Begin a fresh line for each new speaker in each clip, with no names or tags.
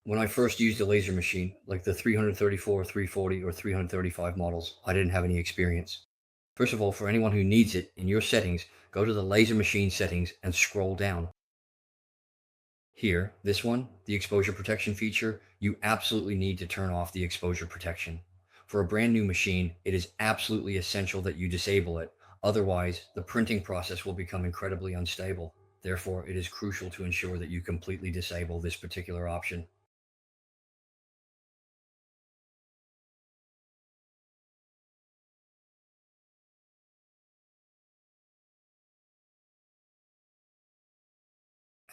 When I first used a laser machine, like the 334, 340, or 335 models, I didn't have any experience. First of all, for anyone who needs it, in your settings, go to the laser machine settings and scroll down. Here, this one, the exposure protection feature, you absolutely need to turn off the exposure protection. For a brand new machine, it is absolutely essential that you disable it. Otherwise, the printing process will become incredibly unstable. Therefore, it is crucial to ensure that you completely disable this particular option.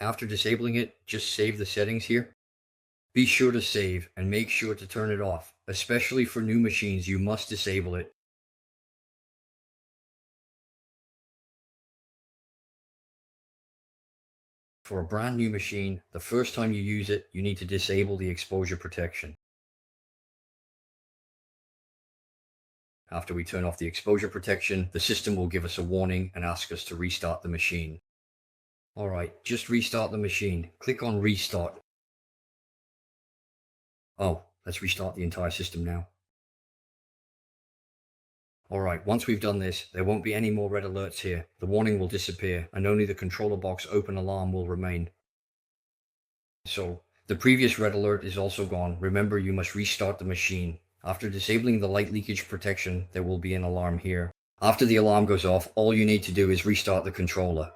After disabling it, just save the settings here. Be sure to save and make sure to turn it off. Especially for new machines, you must disable it. For a brand new machine, the first time you use it, you need to disable the exposure protection. After we turn off the exposure protection, the system will give us a warning and ask us to restart the machine. Alright, just restart the machine. Click on Restart. Oh, let's restart the entire system now. Alright, once we've done this, there won't be any more red alerts here. The warning will disappear, and only the controller box open alarm will remain. So, the previous red alert is also gone. Remember, you must restart the machine. After disabling the light leakage protection, there will be an alarm here. After the alarm goes off, all you need to do is restart the controller.